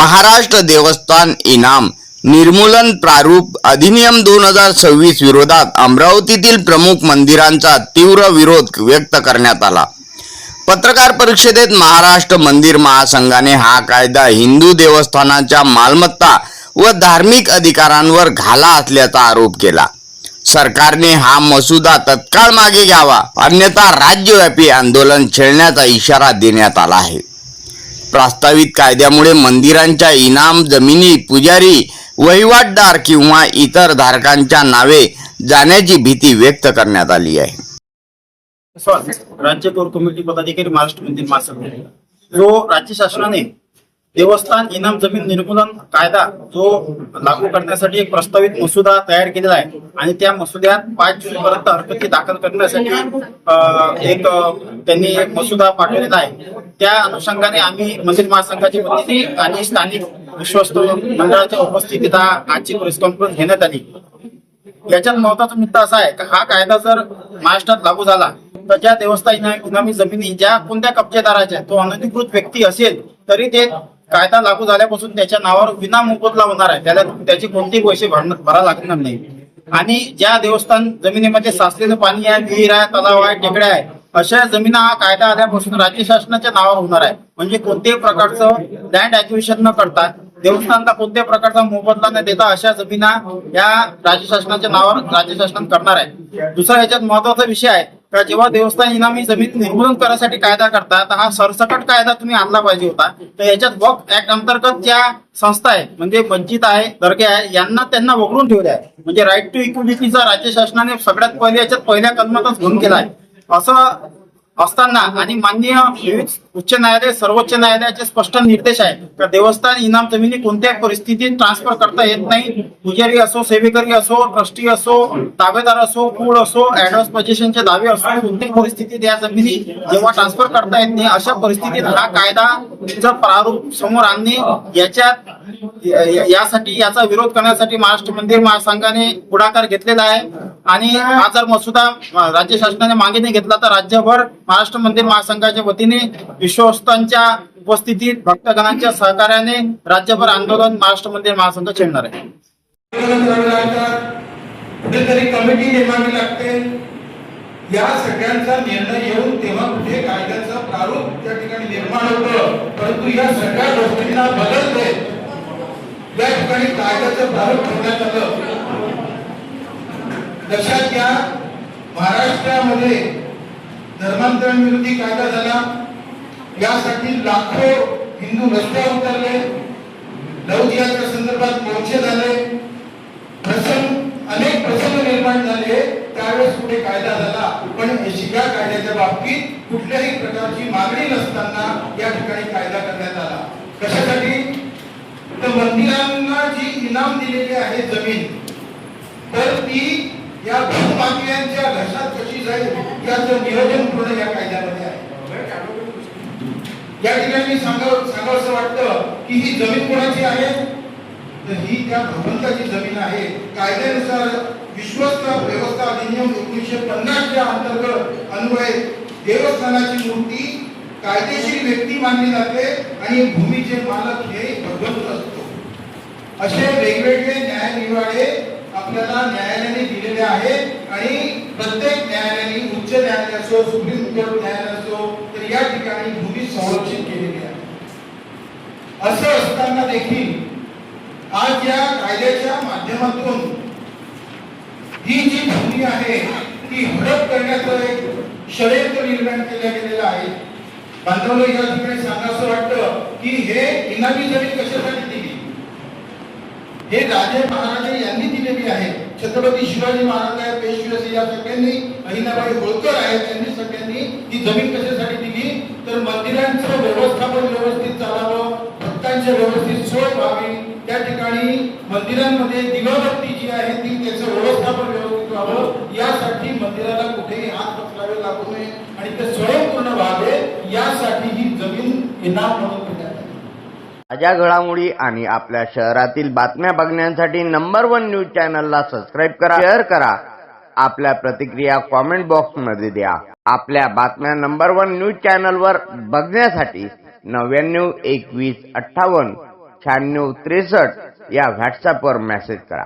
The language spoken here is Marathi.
महाराष्ट्र देवस्थान इनाम निर्मूलन प्रारूप अधिनियम 2026 विरोधात अमरावतीतील प्रमुख मंदिरांचा तीव्र विरोध व्यक्त करण्यात आला। पत्रकार परिषदेत महाराष्ट्र मंदिर महासंघाने हा कायदा हिंदू देवस्थानांच्या मालमत्ता व धार्मिक अधिकारांवर घाला असल्याचा आरोप केला। सरकारने हा मसुदा तत्काळ मागे घ्यावा, अन्यथा राज्यव्यापी आंदोलन छेडण्याचा इशारा देण्यात आला आहे। प्रस्तावित कायद्यामुळे मंदिरांच्या इनाम जमिनी पुजारी, वहिवाटदार किंवा इतर धारकांच्या नावे जाण्याची भीती व्यक्त करण्यात आली आहे। राज्य कोर कमिटी पदाधिकारी महाराष्ट्र मंदिर महासंघ जो राज्य शासनाने देवस्थान इनाम जमीन निर्मूलन कायदा जो लागू करण्यासाठी एक प्रस्तावित मसुदा तयार केलेला आहे आणि त्या मसुद्यात 5 जूनपर्यंत हरकती दाखल करण्यासाठी त्यांनी एक मसुदा पाठवलेला आहे। त्या अनुषंगाने आम्ही मंदिर महासंघाच्या वतीने आणि स्थानिक विश्वस्त मंडळाच्या उपस्थितीत आजची प्रेस कॉन्फरन्स घेण्यात आली। याच्यात महत्वाचा मुद्दा असा आहे की हा कायदा जर महाराष्ट्रात लागू झाला तर ज्या देवस्थान इनामी जमिनी ज्या कोणत्या कब्जेदाराच्या तो अनधिकृत व्यक्ती असेल तरी ते कायदा लागू झाल्यापासून त्याच्या नावावर विना मोबदला होणार आहे, त्याला त्याचे कोणतेही पैसे भरावे लागणार नाही। आणि ज्या देवस्थान जमिनीमध्ये साचलेलं पाणी आहे, विहीर आहे, तलाव आहे, टेकड्या आहे, अशा जमिना हा कायदा आल्यापासून राज्य शासनाच्या नावावर होणार आहे। म्हणजे कोणत्याही प्रकारचं लँड ॲक्विजिशन न करता, देवस्थानला कोणत्याही प्रकारचा मोबदला न देता अशा जमिना या राज्य शासनाच्या नावावर राज्य शासन करणार आहे। दुसरा याच्यात महत्वाचा विषय आहे का जेव्हा देवस्थान इनामी जमीन निर्मूलन करण्यासाठी कायदा करता तर हा सरसकट कायदा तुम्ही आणला पाहिजे होता। तर याच्यात वक्फ ऍक्ट अंतर्गत ज्या संस्था आहे म्हणजे मस्जिद आहे, दर्गा आहे, यांना त्यांना वगळून ठेवले आहे। म्हणजे राईट टू इक्विलिटीचा राज्य शासनाने सगळ्यात पहिले याच्यात पहिल्या कलमातच भंग केला आहे। असं असताना आणि माननीय विविध उच्च न्यायालय, सर्वोच्च न्यायालयाचे स्पष्ट निर्देश आहे तर देवस्थान इनाम जमिनी कोणत्याही परिस्थितीत ट्रान्सफर करता येत नाही। पुजारी असो, सेवेकरी असो, ट्रस्टी असो, ताबेदार असो, कुळ असो, ऍडव्हान्स पोझिशनचे दावे असो, कोणत्याही परिस्थितीत या जमिनी जेव्हा ट्रान्सफर करता येत नाही अशा परिस्थितीत हा कायदा प्रारूप समोर आणणे यासाठी याचा विरोध करण्यासाठी महाराष्ट्र मंदिर महासंघाने पुढाकार घेतलेला आहे। आणि हा जर मसुदा राज्य शासनाने मागे नाही घेतला तर राज्यभर महाराष्ट्र मंदिर महासंघाच्या वतीने विश्वस्तांच्या उपस्थितीत भक्तगणांच्या सहकार्याने राज्यभर आंदोलन महाराष्ट्र मंदिर महासंघ छेडणार आहे। कुठेतरी कमिटी नेमावी लागते, या सगळ्यांचा निर्णय येऊन तेव्हा कुठे कायद्याचं प्रारूप त्या ठिकाणी निर्माण होतं। परंतु या सगळ्या गोष्टींना बदलते या ठिकाणी कायद्याचं प्रारूप ठेवण्यात आलं। लक्षात घ्या, महाराष्ट्रामध्ये धर्मांतरण विरोधी कायदा झाला, यासाठी लाखो हिंदू रस्त्यावर उतरले, लौकिकाच्या संदर्भात मोर्चे झाले, अनेक प्रसंग निर्माण झाले, त्यावेळेस पुढे कायदा झाला। पण शिगा कायद्याच्या बाबतीत कुठल्याही प्रकारची मागणी नसताना या ठिकाणी कायदा करण्यात आला। कशासाठी तर मंदिरांना जी इनाम दिलेली आहे जमीन, तर ती या भूमाफियांच्या घशात कशी जाईल याचं नियोजन पूर्ण या कायद्यामध्ये आहे। या ठिकाणी सांगावंसं वाटतं की ही जमीन कोणाची आहे तर ही त्या भगवंताची जमीन आहे। कायद्यानुसार विश्वस्त व्यवस्था अधिनियम 1950 च्या अंतर्गत अन्वये देवस्थानाची मूर्ती कायदेशीर व्यक्ती मानली जाते आणि भूमीचे मालक हे भगवंत असतो। असे वेगवेगळे न्यायनिवाडे आपल्याला न्यायालयाने दिलेले आहेत आणि प्रत्येक न्यायालयाने, उच्च न्यायालय असो, सुप्रीम कोर्ट न्यायालय असो, तर या ठिकाणी भूमी संरक्षित केलेली आहे। असं असताना देखील आज या कायद्याच्या माध्यमातून ही जी भूमी आहे ती हडप करण्याचं एक षडयंत्र निर्माण केलं गेलेलं आहे। बांधवांनो, या ठिकाणी सांगावंसं वाटतं की हे इनामी जमीन कशासाठी दिली? हे राजे महाराजे यांनी दिलेली आहे। छत्रपती शिवाजी महाराज, पेशवे या सगळ्यांनी, अहिल्याबाई होळकर आहेत, त्यांनी सगळ्यांनी ही जमीन कशासाठी दिली तर मंदिरांचं व्यवस्थापन व्यवस्थित चालावं, भक्तांच्या व्यवस्थित सोय व्हावी, त्या ठिकाणी मंदिरांमध्ये दिवाबत्ती जी आहे ती त्याचं व्यवस्थापन व्यवस्थित व्हावं, यासाठी मंदिराला कुठेही हात पसरावे लागू नये आणि ते स्वयंपूर्ण व्हावे, यासाठी ही जमीन इनाम म्हणून देण्यात आली। ताज्या घडामोडी आणि आपल्या शहरातील बातम्या बघण्यासाठी नंबर 1 न्यूज चॅनलला सबस्क्राईब करा, शेअर करा, आपल्या प्रतिक्रिया कॉमेंट बॉक्स मध्ये द्या। आपल्या बातम्या नंबर 1 न्यूज चॅनलवर बघण्यासाठी 99 21 58 9663 या व्हॉट्सॲपवर मेसेज करा.